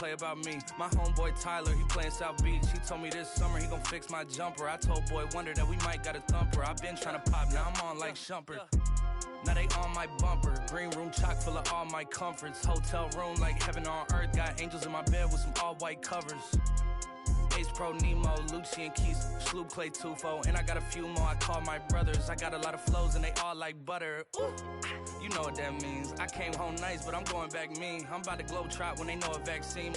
play about me. My homeboy Tyler, he playing South Beach. He told me this summer he gon' fix my jumper. I told Boy Wonder that we might got a thumper. I been trying to pop, now I'm on like Shumpert. Now they on my bumper. Green room chock full of all my comforts. Hotel room like heaven on earth. Got angels in my bed with some all white covers. Ace Pro Nemo, Lucci and Keys, Sloop Clay Tufo, and I got a few more I call my brothers. I got a lot of flows and they all like butter. Ooh, you know what that means. I came home nice, but I'm going back mean. I'm about to globe trot when they know a vaccine.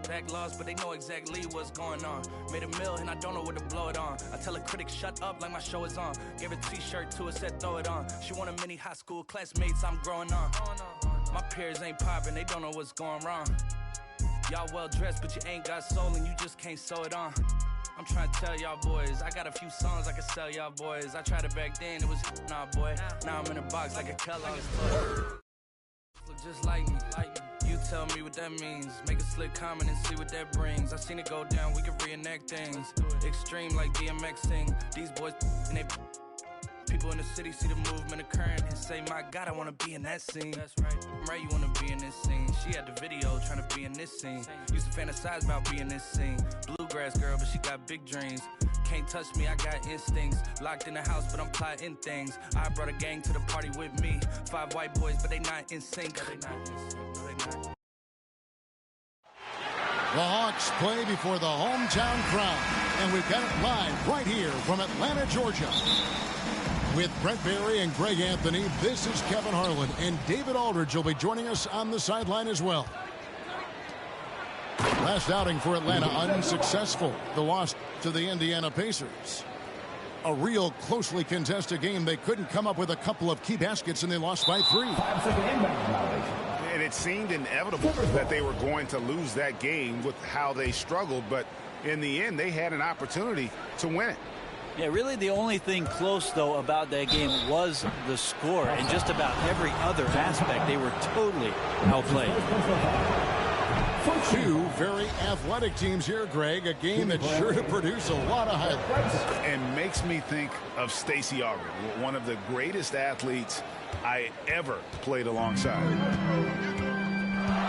Back lost, but they know exactly what's going on. Made a meal and I don't know what to blow it on. I tell a critic shut up like my show is on. Gave a t-shirt to her, said throw it on. She want a mini high school classmates, I'm growing on. My peers ain't popping, they don't know what's going wrong. Y'all well dressed, but you ain't got soul and you just can't sew it on. I'm trying to tell y'all boys, I got a few songs I can sell y'all boys. I tried it back then, it was nah boy. Now I'm in a box like a Kellogg's toy. Look just like me. You tell me what that means. Make a slick comment and see what that brings. I seen it go down, we can reenact things. Extreme like DMX sing. These boys and they people in the city see the movement occurring and say, my God, I wanna be in that scene. That's right. I'm right, you wanna be in this scene. She had the video trying to be in this scene. Used to fantasize about being in this scene. Bluegrass girl, but she got big dreams. Can't touch me, I got instincts. Locked in the house, but I'm plotting things. I brought a gang to the party with me. 5 white boys, but they not in sync. They not in sync. No, they not. The Hawks play before the hometown crowd, and we've got it live right here from Atlanta, Georgia. With Brent Barry and Greg Anthony, this is Kevin Harlan, and David Aldridge will be joining us on the sideline as well. Last outing for Atlanta unsuccessful. The loss to the Indiana Pacers. A real closely contested game. They couldn't come up with a couple of key baskets, and they lost by 3. And it seemed inevitable that they were going to lose that game with how they struggled, but in the end, they had an opportunity to win it. Yeah, really the only thing close, though, about that game was the score. And just about every other aspect, they were totally outplayed. 2 very athletic teams here, Greg. A game that's sure to produce a lot of highlights. And makes me think of Stacey Augmon, one of the greatest athletes I ever played alongside.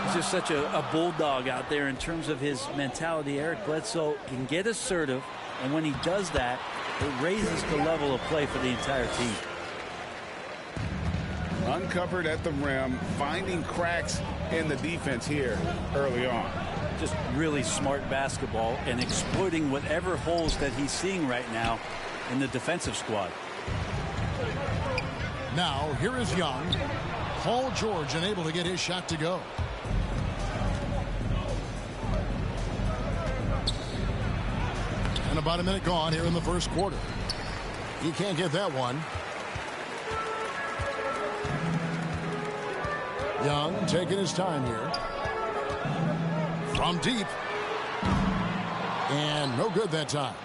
He's just such a bulldog out there in terms of his mentality. Eric Bledsoe can get assertive, and when he does that, it raises the level of play for the entire team. Uncovered at the rim, finding cracks in the defense here early on. Just really smart basketball and exploiting whatever holes that he's seeing right now in the defensive squad. Now, here is Young. Paul George unable to get his shot to go. And about a minute gone here in the first quarter. He can't get that one. Young taking his time here. From deep. And no good that time.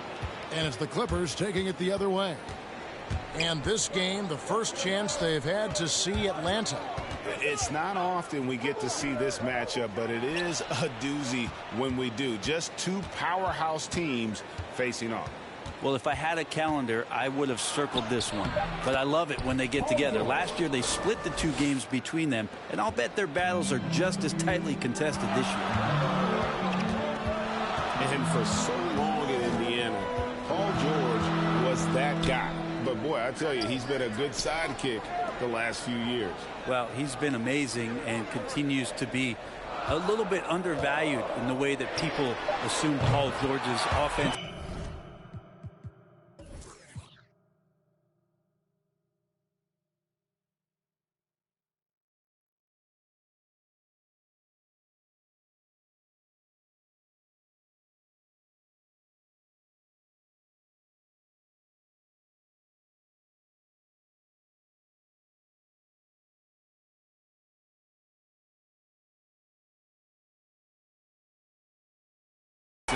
And it's the Clippers taking it the other way. And this game, the first chance they've had to see Atlanta. It's not often we get to see this matchup, but it is a doozy when we do. Just 2 powerhouse teams facing off. Well, if I had a calendar, I would have circled this one. But I love it when they get together. Last year, they split the 2 games between them, and I'll bet their battles are just as tightly contested this year. And for so long in Indiana, Paul George was that guy. But, boy, I tell you, he's been a good sidekick the last few years. Well, he's been amazing and continues to be a little bit undervalued in the way that people assume Paul George's offense.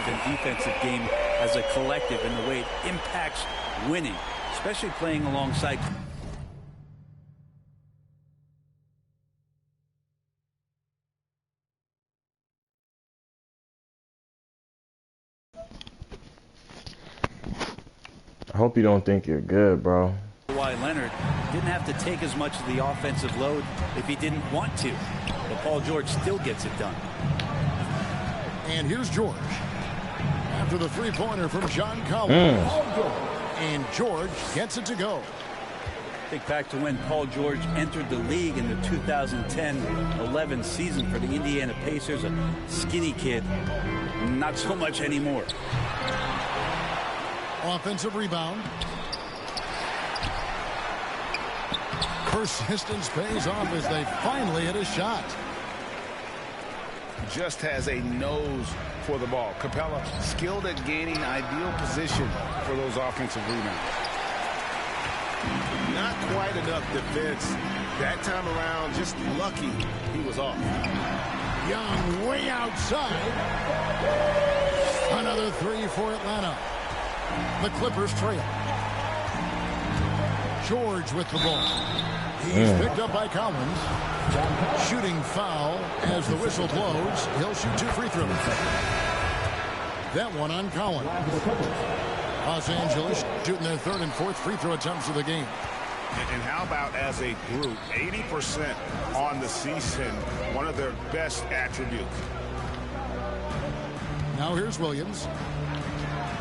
And defensive game as a collective and the way it impacts winning, especially playing alongside. I hope you don't think you're good, bro. Kawhi Leonard didn't have to take as much of the offensive load if he didn't want to, but Paul George still gets it done. And here's George. After the three-pointer from John Collins. And George gets it to go. Think back to when Paul George entered the league in the 2010-11 season for the Indiana Pacers. A skinny kid. Not so much anymore. Offensive rebound. Persistence pays off as they finally hit a shot. Just has a nose for the ball. Capella skilled at gaining ideal position for those offensive rebounds. Not quite enough defense that time around. Just lucky he was off. Young way outside. Another three for Atlanta. The Clippers trail. George with the ball. He's picked up by Collins. Shooting foul as the whistle blows. He'll shoot 2 free throws. That one on Collins. Los Angeles shooting their third and fourth free throw attempts of the game. And how about as a group, 80% on the season, one of their best attributes. Now here's Williams.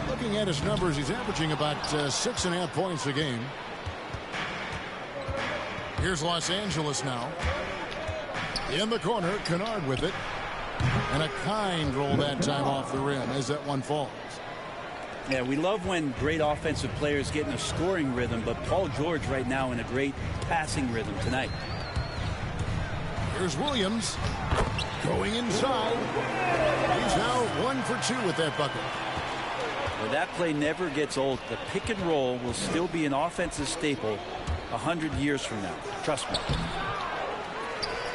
Looking at his numbers, he's averaging about 6.5 points a game. Here's Los Angeles now. In the corner, Kennard with it. And a kind roll that time off the rim as that one falls. Yeah, we love when great offensive players get in a scoring rhythm, but Paul George right now in a great passing rhythm tonight. Here's Williams going inside. He's now 1 for 2 with that bucket. Well, that play never gets old. The pick and roll will still be an offensive staple 100 years from now. Trust me.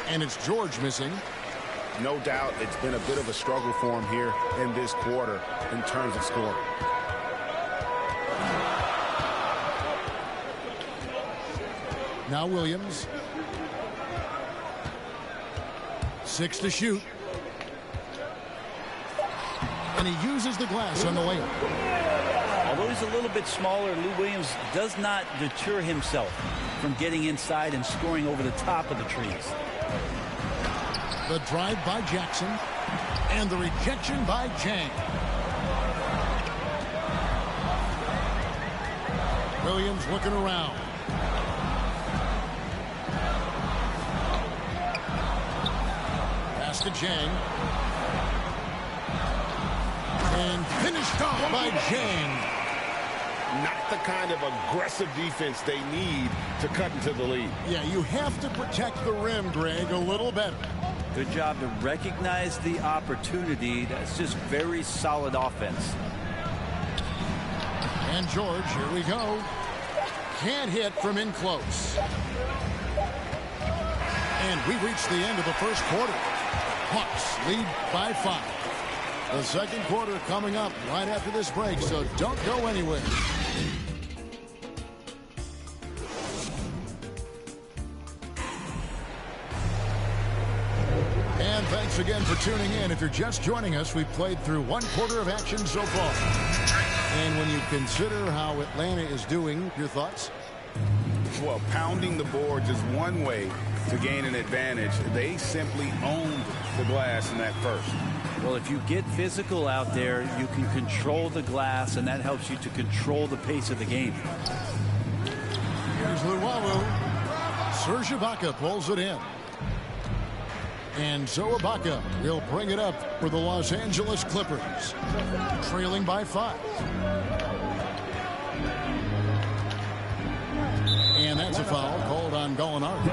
And it's George missing. No doubt it's been a bit of a struggle for him here in this quarter in terms of scoring. Now Williams. 6 to shoot. And he uses the glass on the layup. Although he's a little bit smaller, Lou Williams does not deter himself from getting inside and scoring over the top of the trees. The drive by Jackson. And the rejection by Jang. Williams looking around. Pass to Jang. And finished off by Jang. Not the kind of aggressive defense they need to cut into the lead. Yeah, you have to protect the rim, Greg, a little better. Good job to recognize the opportunity. That's just very solid offense. And George, here we go. Can't hit from in close. And we reached the end of the first quarter. Hawks lead by 5. The second quarter coming up right after this break, so don't go anywhere. And thanks again for tuning in. If you're just joining us, we've played through 1 quarter of action so far. And when you consider how Atlanta is doing, your thoughts? Well, pounding the boards is one way to gain an advantage. They simply owned the glass in that first. Well, if you get physical out there, you can control the glass, and that helps you to control the pace of the game. Here's Luwawu. Serge Ibaka pulls it in. And so Ibaka will bring it up for the Los Angeles Clippers, trailing by 5. And that's a foul called on Gallinari.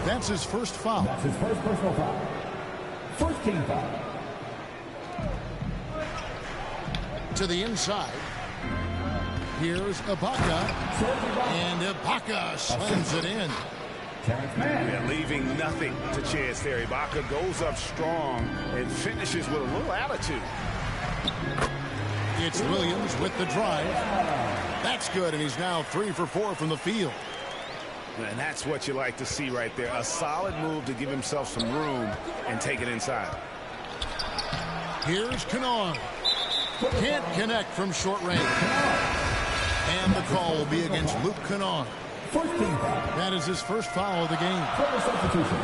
That's his first foul. That's his first personal foul. First team foul. To the inside. Here's Ibaka. And Ibaka slams it in. Yeah, leaving nothing to chance there. Ibaka goes up strong and finishes with a little attitude. It's Williams with the drive. That's good, and he's now 3 for 4 from the field. And that's what you like to see right there. A solid move to give himself some room and take it inside. Here's Kennard. Can't connect from short range. And the call will be against Luke Kennard. First team foul. That is his first foul of the game. Substitution.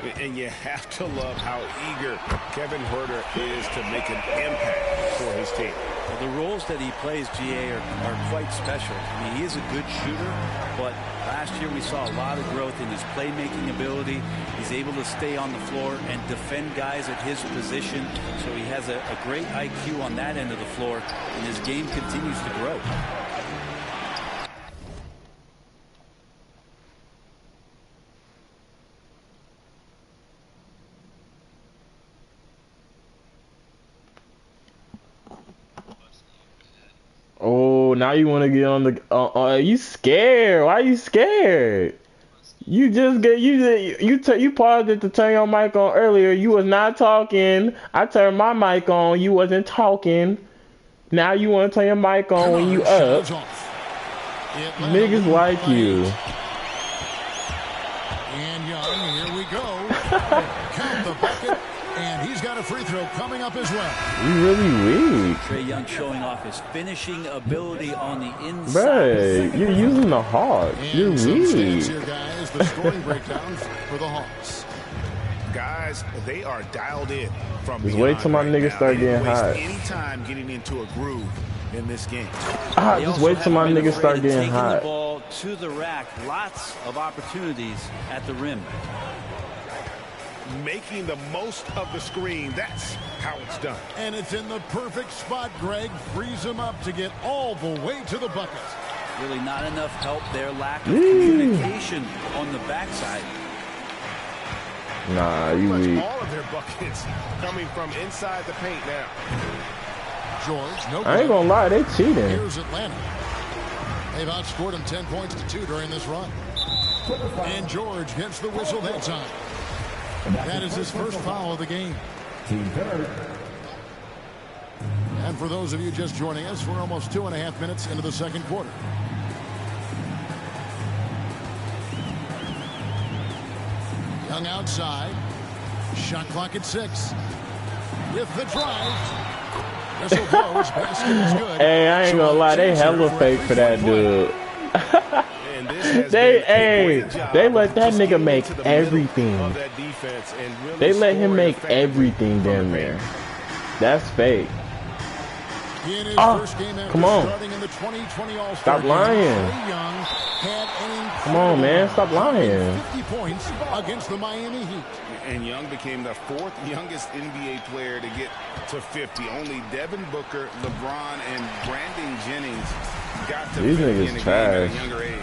And you have to love how eager Kevin Huerter is to make an impact for his team. Well, the roles that he plays, GA, are quite special. I mean, he is a good shooter, but last year we saw a lot of growth in his playmaking ability. He's able to stay on the floor and defend guys at his position. So he has a great IQ on that end of the floor, and his game continues to grow. Oh, now you want to get on the? Are you scared? Why are you scared? You just get you paused it to turn your mic on earlier. You was not talking. I turned my mic on. You wasn't talking. Now you want to turn your mic on when you up. Niggas like you. And Young, here we go. Count the bucket. And he's got a free throw coming up as well. You really weak. Trae Young showing off his finishing ability on the inside. Bruh, you're using the Hawks. You're weak. Here, guys, the scoring breakdown for the Hawks. Guys, they are dialed in from Just wait till my niggas start getting hot. Any time getting into a groove in this game. Just wait till my niggas start getting hot. The ball to the rack. Lots of opportunities at the rim. Making the most of the screen. That's how it's done. And it's in the perfect spot. Greg frees him up to get all the way to the bucket. Really not enough help there. Lack of communication on the backside. Nah, you weak. All of their buckets coming from inside the paint now. George, no. I ain't gonna lie, they cheating. Here's Atlanta. They've outscored them 10 points to 2 during this run. And George gets the whistle that time. That is his first foul of the game. And for those of you just joining us, we're almost 2.5 minutes into the second quarter. Young outside. Shot clock at 6. With the drive. Whistle blows. Basket is good. Hey, I ain't gonna lie, they hella fake for that dude. They let that nigga make everything. They let him make everything damn near. That's fake. Come on. Stop lying. Come on, man. Stop lying. 50 points against the Miami Heat. And Young became the 4th youngest NBA player to get to 50. Only Devin Booker, LeBron, and Brandon Jennings got to 50 in a game at a younger age.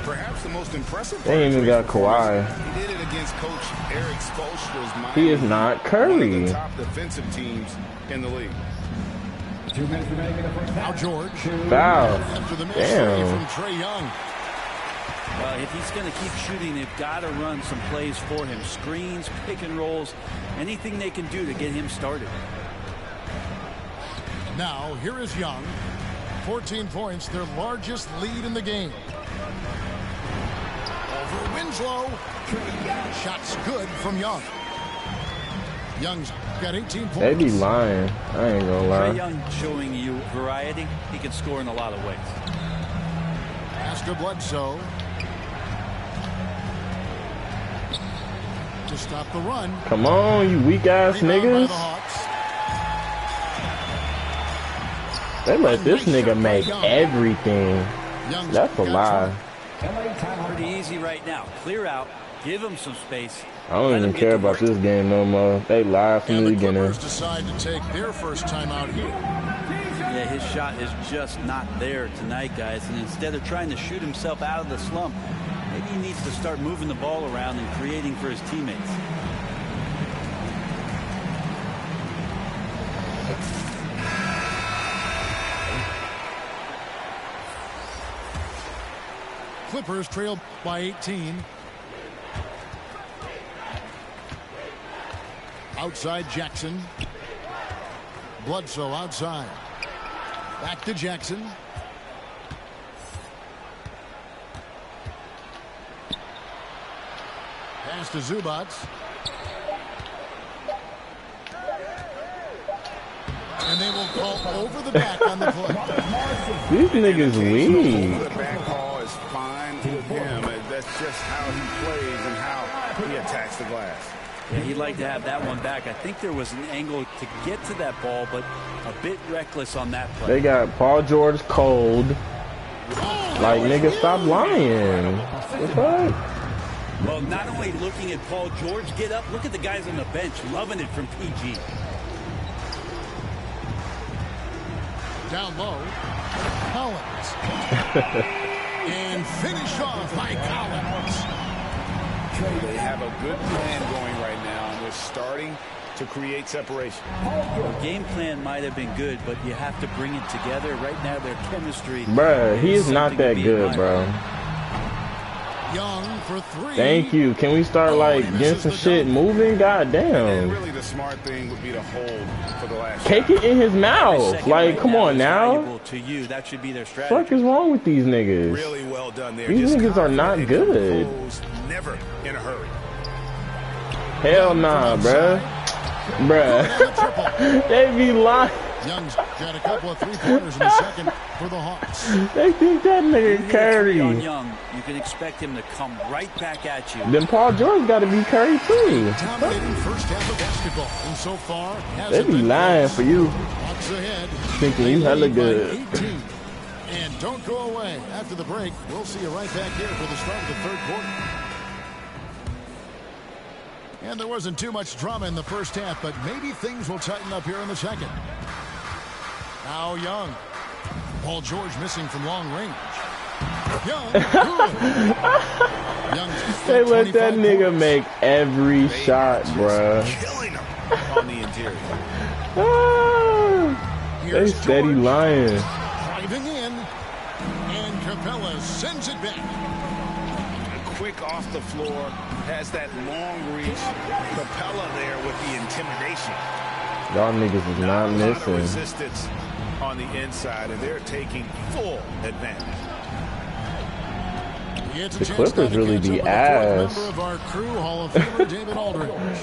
Perhaps the most impressive. They ain't even got Kawhi. He did it against Coach Eric Spoelstra's Miami. He is not Curry. One of the top defensive teams in the league. 2 minutes remaining in the first half. Now George. Foul. After the miss Damn. from Trae Young. Well, if he's going to keep shooting, they've got to run some plays for him. Screens, pick and rolls, anything they can do to get him started. Now, here is Young. 14 points, their largest lead in the game. Over Winslow. Shots good from Young. Young's got 18 points. They be lying. I ain't gonna lie. Trae Young showing you variety. He can score in a lot of ways. Pass to Bledsoe. To stop the run. Come on, you weak ass niggas. They let this nigga make everything. That's a lie. Pretty easy right now. Clear out. Give him some space. I don't even care about this game no more. They lied from the beginning. Clippers decide to take their first time out here. Yeah, his shot is just not there tonight, guys. And instead of trying to shoot himself out of the slump, maybe he needs to start moving the ball around and creating for his teammates. Clippers trail by 18. Outside Jackson. Bledsoe outside. Back to Jackson. Pass to Zubac. And they will call over the back on the play. These niggas weak. The back call is fine with him. That's just how he plays and how he attacks the glass. Yeah, he'd like to have that one back. I think there was an angle to get to that ball, but a bit reckless on that play. They got Paul George cold. Like, nigga, stop lying. What the fuck? Well, not only looking at Paul George get up, look at the guys on the bench loving it from PG. Down low, Collins. And finish off by Collins. They have a good plan going right now, and they're starting to create separation. The game plan might have been good, but you have to bring it together. Right now, their chemistry. Bruh, he is not that good, bro. Young for 3. Thank you. Can we start, like, getting some shit moving? God damn. And really, the smart thing would be to hold for the last Take shot. it in his mouth. Like, come on now. To you, that should be their What the strategy. fuck is wrong with these niggas? Really well done there. These Just niggas are not confident and good. composed, never in a hurry. Hell nah, bruh. Bruh. They be lying. Young's got a couple of 3-pointers in the second for the Hawks. They think that nigga Curry. On Young, you can expect him to come right back at you. Then Paul George got to be Curry too. Dominating first half of basketball, and so far They hasn't be been lying close. for you. Hawks ahead. Thinking They you hella lead by good. 18. And don't go away. After the break, we'll see you right back here for the start of the third quarter. And there wasn't too much drama in the first half, but maybe things will tighten up here in the second. Now Young. Paul George missing from long range. Young, good. Young's They let 25 that nigga points. make every shot, bruh. Killing them on the interior. Ah, they Here's steady George. lying. Driving in. And Capella sends it back. Quick off the floor, has that long reach. Capella there with the intimidation. Y'all niggas is not A lot of missing. resistance on the inside, and they're taking full advantage. The Clippers really be ass. Member of our crew, Hall of Famer David Aldridge.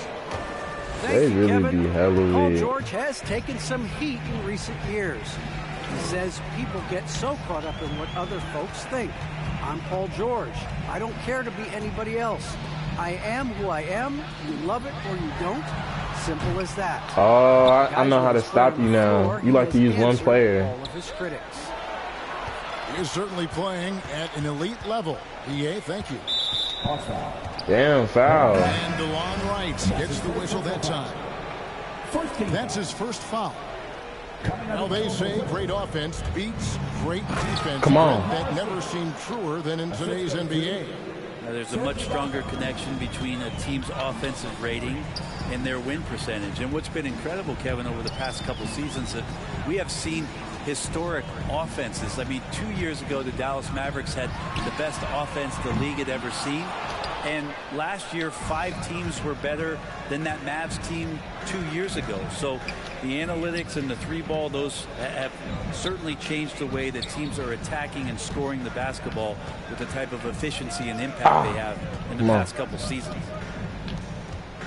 They really be hella Paul weird. George has taken some heat in recent years. He says people get so caught up in what other folks think. I'm Paul George. I don't care to be anybody else. I am who I am. You love it or you don't. Simple as that. Oh, I know how to stop you now. You like to use one player. All of his critics. He is certainly playing at an elite level. EA, thank you. Damn, foul. And DeLon Wright gets the whistle that time. That's his first foul. Now they say great offense beats great defense. Come on. That never seemed truer than in today's NBA. There's a much stronger connection between a team's offensive rating and their win percentage. And what's been incredible, Kevin, over the past couple seasons, that we have seen historic offenses. I mean, 2 years ago, the Dallas Mavericks had the best offense the league had ever seen. And last year, 5 teams were better than that Mavs team 2 years ago. So the analytics and the 3-ball, those have certainly changed the way that teams are attacking and scoring the basketball with the type of efficiency and impact they have in the past couple seasons.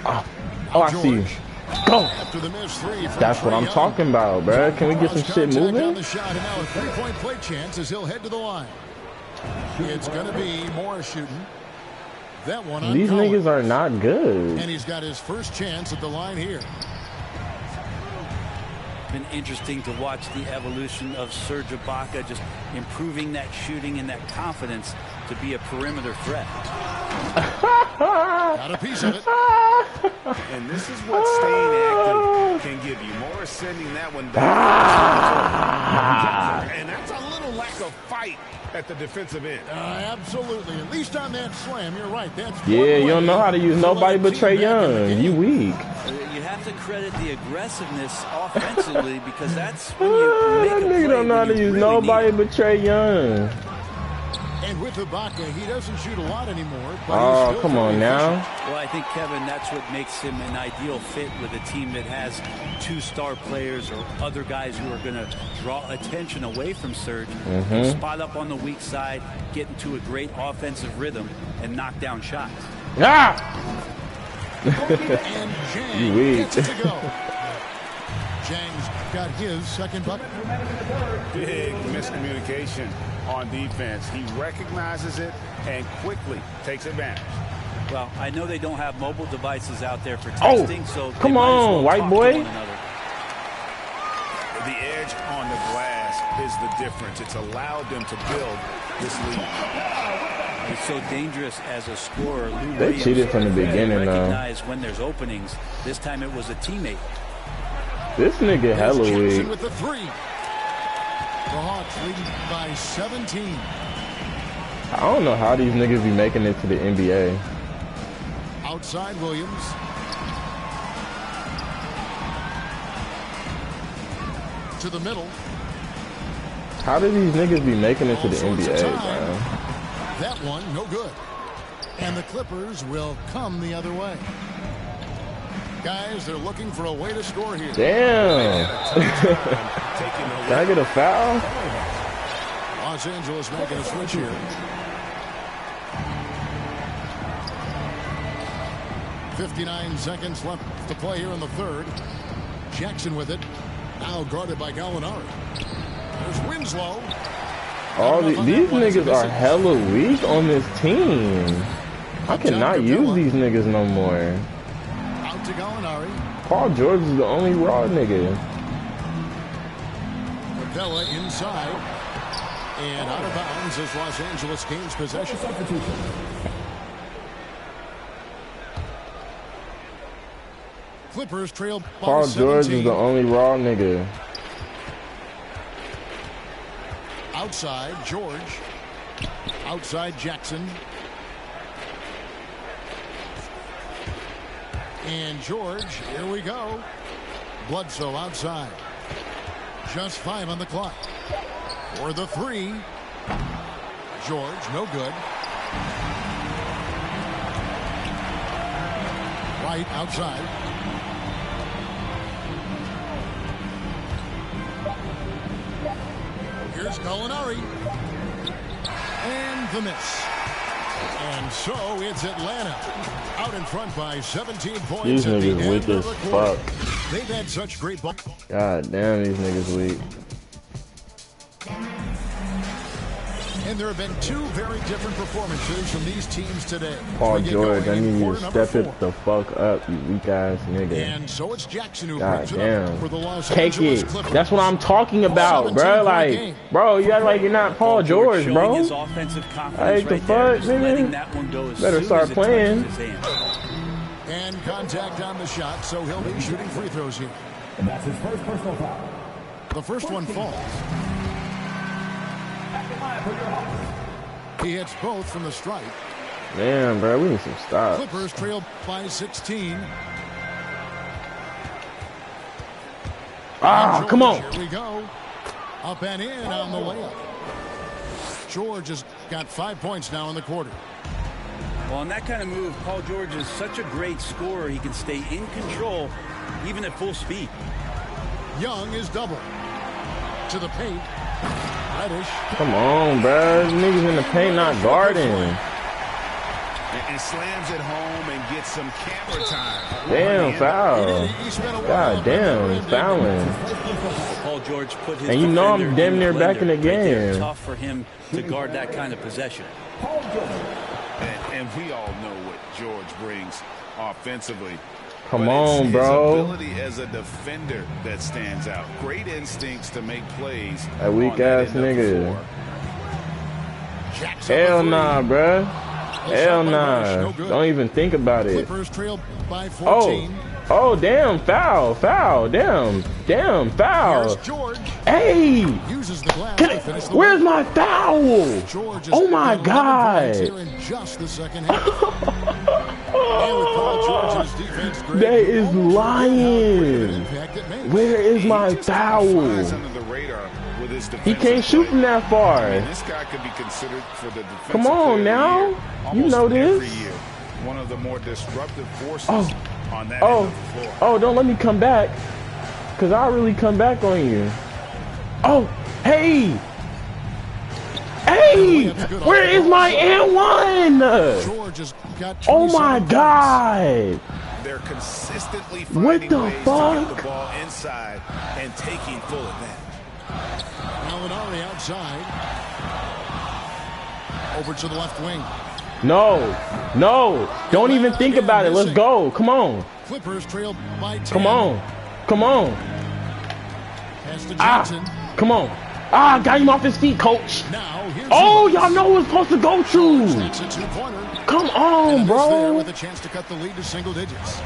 Oh, I see you. Go. After the missed three from That's what Trae I'm Young. talking about, bruh. Can we get some shit Contact on moving? the shot, and now a 3-point play chance as he'll head to the line. It's going to be Morris shooting. That one on These Collins. niggas are not good. And he's got his first chance at the line here. It's been interesting to watch the evolution of Serge Ibaka, just improving that shooting and that confidence to be a perimeter threat. Got a piece of it. And this is what staying active can give you. Morris sending that one back. And that's a little lack of fight at the defensive end. Absolutely. At least on that slam, you're right. That's Yeah, you don't know how to use nobody but Trae Young. You weak. You have to credit the aggressiveness offensively because that's when you make That a play nigga don't know how when to you use really nobody need it. but Trae Young. And with Ibaka, he doesn't shoot a lot anymore. But Oh, he's still come on very now. efficient. Well, I think, Kevin, that's what makes him an ideal fit with a team that has 2 star players or other guys who are going to draw attention away from Serge, spot up on the weak side, get into a great offensive rhythm, and knock down shots. Ah! And Jang You weak. gets it to go. Jang's got his second bucket. Big miscommunication on defense. He recognizes it and quickly takes advantage. Well, I know they don't have mobile devices out there for texting, so come on, white boy. The edge on the glass is the difference. It's allowed them to build this lead. He's so dangerous as a scorer. Lou They Williams cheated from the beginning, though. Recognize when there's openings. This time it was a teammate. This nigga hella weak. With the three. The Hawks leading by 17. I don't know how these niggas be making it to the NBA. Outside Williams. To the middle. How do these niggas be making it to the NBA, man? That one, no good. And the Clippers will come the other way. Guys, they're looking for a way to score here. Damn. Can I get a foul? Los Angeles making a switch here. 59 seconds left to play here in the third. Jackson with it. Now guarded by Gallinari. There's Winslow. These niggas are hella weak on this team. I cannot use these niggas no more. Out to Gallinari. Paul George is the only raw nigga. Capella inside. And out of bounds as Los Angeles gains possession. Clippers trail by Paul 17. George is the only raw nigga. Outside, George. Outside, Jackson. And George, here we go. Bledsoe outside. Just 5 on the clock. For the three. George, no good. White outside. Here's Gallinari. And the miss. And so it's Atlanta out in front by 17 points. These niggas weak as fuck. They've had such great ball. God damn, these niggas weak. And there have been two very different performances from these teams today. Paul George, I need you to step it the fuck up, you weak ass nigga. And so it's Jackson who God brings it damn. up for the Los Take Angeles it. Clippers. That's what I'm talking about, bro. Like, bro, you act like you're not Paul George, bro. His offensive confidence Like the right there, fuck, just letting nigga. that one go as Better soon start as it playing. touches his hand. And contact on the shot, so he'll be shooting free throws here. And that's his first personal foul. The first one falls. He hits both from the stripe. Damn, bro, we need some stops. Clippers trail by 16. Ah, come on. Here we go. Up and in on the layup. George has got 5 points now in the quarter. Well, on that kind of move, Paul George is such a great scorer. He can stay in control, even at full speed. Young is double. To the paint. Reddish. Come on, bro. Niggas in the paint not guarding. And slams it home and gets some camera time. Damn, foul. God damn, he's fouling. Paul George put his And you know I'm defender damn in near the back in the blender. Right there. game. Tough for him to guard that kind of possession. And we all know what George brings offensively. Come But on, it's bro. his ability as a defender that stands out. Great instincts to make plays. That weak on that ass end of the nigga. floor. Hell nah, bro. Hell nah. Don't even think about it. Clippers trail by 14. Oh, damn, foul, damn, foul. Here's George. Hey, Uses the glass to finish the where's my foul? George has Oh my got 11 points God. here in just the second half. And with Paul George and his defense, Greg, That is almost forget how great of an lying. impact it made. Where is my Flies foul? under the radar with his He defensive can't shoot play. from that far. And this guy could be considered for the defensive Come player on of the now. year You almost know every this. year. One of the more disruptive forces Oh. on that end of the floor. Oh, don't let me come back. Cause I'll really come back on you. Oh, hey. Hey, where is my and one? George has got Oh my 27 God. They're consistently What finding the ways to fuck? get the ball inside and taking full advantage. Gallinari outside. Over to the left wing. No. No. Don't even think about it. Let's go. Come on. Clippers trail by 10. Come on. Come on. Pass to Johnson. Ah. Come on. Ah, got him off his feet, coach. Now, oh, y'all know what's supposed to go to. Come on, bro. With a chance to cut the lead to single digits.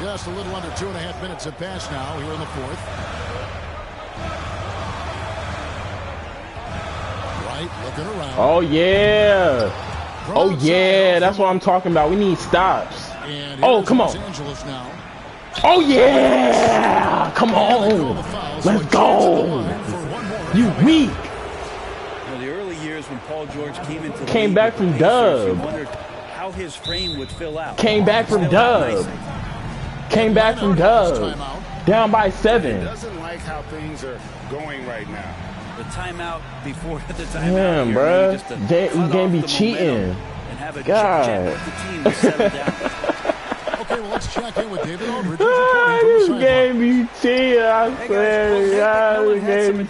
Just a little under 2.5 minutes have passed now here in the fourth. Right, looking around. Oh, yeah. Oh, yeah. That's what I'm talking about. We need stops. Oh, come on. Oh, yeah. Come on. Let's go. You weak. Well, the early years when Paul George came into the came back from Dub. Wondered how his frame would fill out. Came back from Dub. Came back from Dub. Down by 7. He doesn't like how things are going right now. The timeout before the timeout. Damn, bro. You can't be cheating. And have a God. check with the team to settle down. Okay, well, let's check in with David Aldridge. This game be cheating, I swear. This game be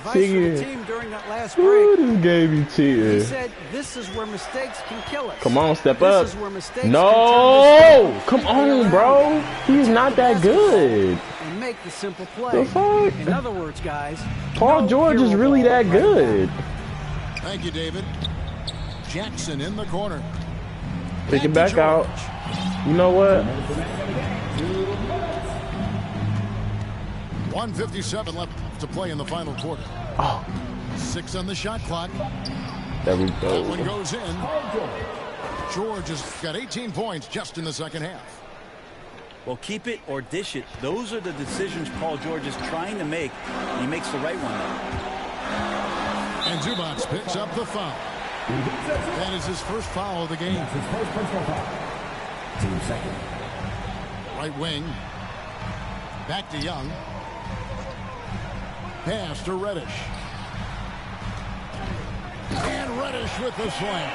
cheating. He said, this is where mistakes can kill us. Come on, step up. This is where mistakes No! Come on, bro. He's not that good. And make the simple play. The fuck? In other words, guys, Paul George is really that good. Thank you, David. Jackson in the corner. Pick it back out. You know what? 1:57 left to play in the final quarter. Oh. 6 on the shot clock. There we go. That one goes in. George has got 18 points just in the second half. Well, keep it or dish it. Those are the decisions Paul George is trying to make. And he makes the right one. And Zubac picks up the foul. That is his first foul of the game. His first personal foul. Team second. Right wing. Back to Young. Pass to Reddish. And Reddish with the slam.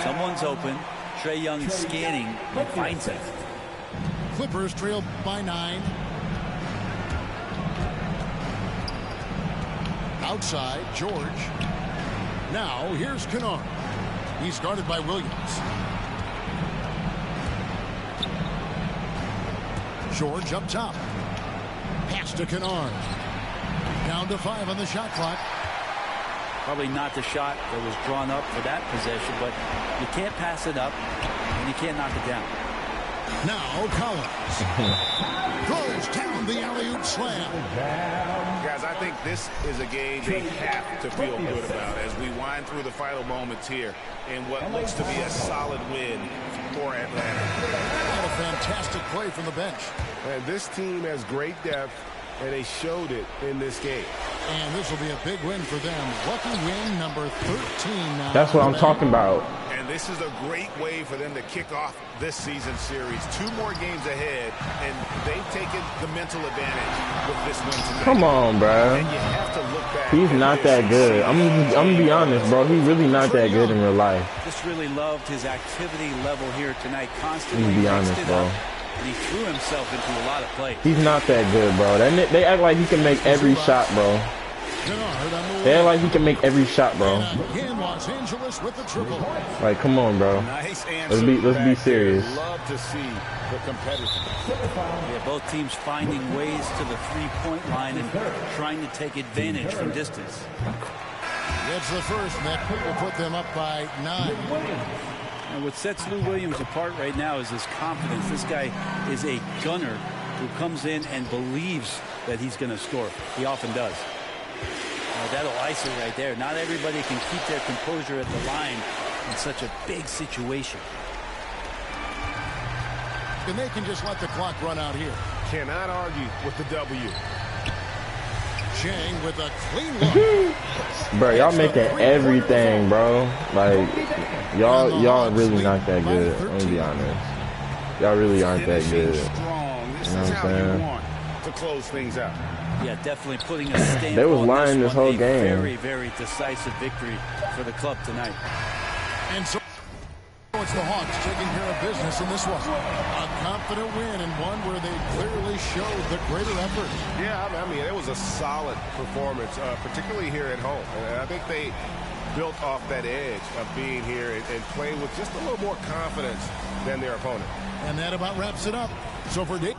Someone's open. Trae Young scanning and finds it. Clippers trail by 9. Outside, George. Now, here's Kennard. He's guarded by Williams. George up top. Pass to Kennard. Down to 5 on the shot clock. Probably not the shot that was drawn up for that possession, but you can't pass it up, and you can't knock it down. Now Collins throws down the alley-oop slam. Guys, I think this is a game they have to feel good about as we wind through the final moments here in what looks to be a solid win for Atlanta. What a fantastic play from the bench. And this team has great depth, and they showed it in this game. And this will be a big win for them. Lucky win number 13 now. That's what I'm talking about. And this is a great way for them to kick off this season series. 2 more games ahead, and they've taken the mental advantage with this win tonight. Come on, bro. And you have to look back. He's not that good. I'm gonna be honest, bro. He's really not that good in real life. Just really loved his activity level here tonight. Constantly Let me be honest, bro. And he threw himself into a lot of plays. He's not that good, bro. They act like he can make every shot, bro. They act like he can make every shot, bro. Again, Los Angeles with the triple. Like, come on, bro. Nice answer. Let's be serious. Love to see the competitors. Yeah, both teams finding ways to the three-point line and trying to take advantage from distance. It's the first that will put them up by 9. And what sets Lou Williams apart right now is his confidence. This guy is a gunner who comes in and believes that he's going to score. He often does. That'll ice it right there. Not everybody can keep their composure at the line in such a big situation. And they can just let the clock run out here. Cannot argue with the W. Chang with a clean look. Bro, y'all making everything, bro. Like, y'all really not that good. Let me be honest. Y'all really aren't that good. This You know is what I'm how saying? you want to close things out. Yeah, definitely putting a stamp They was on lying this one. whole A game. Very, very decisive victory for the club tonight. And so it's it's the Hawks taking care of business in this one. A confident win and one where they clearly showed the greater effort. Yeah, I mean, it was a solid performance, particularly here at home. And I think they built off that edge of being here and playing with just a little more confidence than their opponent. And that about wraps it up. So for Dave.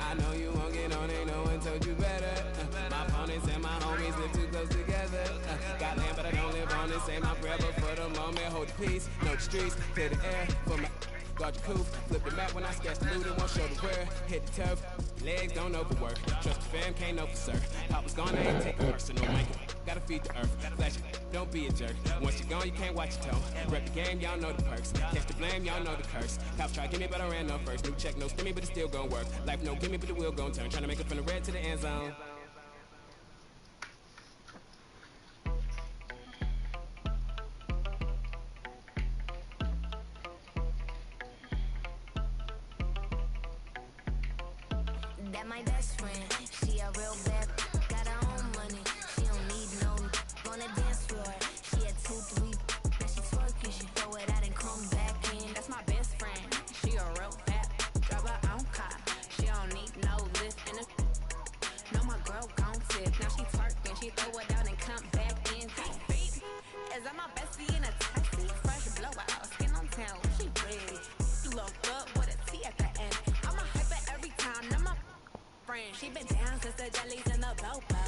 I know you won't get on, ain't no one told you better. My opponents and my homies live too close together. Got land, but I don't live on it. Say my prayer, but for the moment, hold the peace. Know the streets, clear the air for my guard your coof. Flip the map when I sketch the loot and won't show the where. Hit the turf, legs don't overwork. Trust the fam, can't overserve. Papa's gone, I ain't taking personal rank. Gotta feed the earth, flash it, don't be a jerk. Once you're gone, you can't watch your tone. Rep the game, y'all know the perks. Catch the blame, y'all know the curse. Cops try to get me, but I ran up first. New check, no stimmy, but it's still gonna work. Life no gimme, but the wheel gon' turn. Trying to make it from the red to the end zone. That my best friend, she a real bad, got her own money. She don't need no on the dance floor. She had 2, 3, now she twerking. She throw it out and come back in. That's my best friend, she a real bad, drive her own car. She don't need no lift in the. No, my girl gon' tip. Now she twerking, she throw it out and come back in. Is that my bestie in a taxi? Fresh blowout, skin on town, she ready. Look up with a T at the end. I'm a hyper every time. Now my friend, she been down since the jellies and the bobo.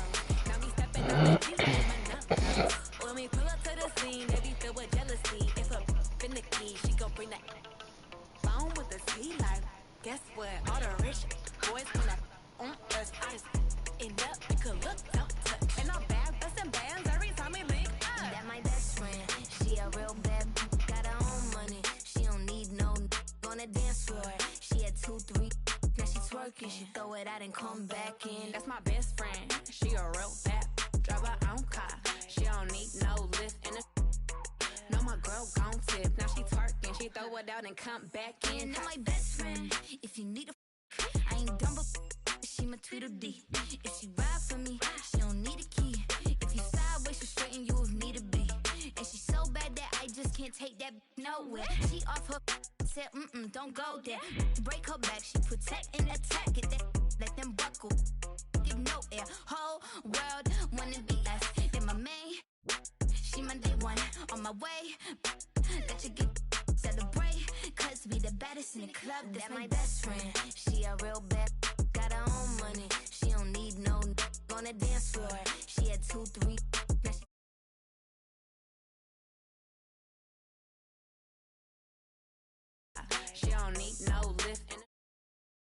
Now me stepping up the G with my nuts. When we pull up to the scene, they be filled with jealousy. If a finicky, she gon' bring that phone with the T like. Guess what? All the rich boys wanna on us. I just end up, it could look, don't touch. And I'm bad, bustin' bands every time we link up. That my best friend, she a real bad, got her own money. She don't need no on the dance floor. She had 2, 3. Now she twerking, she throw it out and come back in. That's my best friend, she a real bad, drive her own car. She don't need no lift in the. No, my girl gon' tip. Now she twerking, she throw it out and come back in. That's my best friend, if you need a, I ain't dumb but she my Tweedledee. If she ride for me, she don't need a key. If you sideways, she straighten you with me to be. And she so bad that I just can't take that nowhere. She off her. Said, don't go there. Break her back, she protect and attack. Get that, let them buckle. Give no air. Whole world wanna be us. Then my main, she my day one. On my way, let you get celebrate. Cause we the baddest in the club. That's my best friend. She a real bad, got her own money. She don't need no on the dance floor. She had 2, 3. She don't need no lift in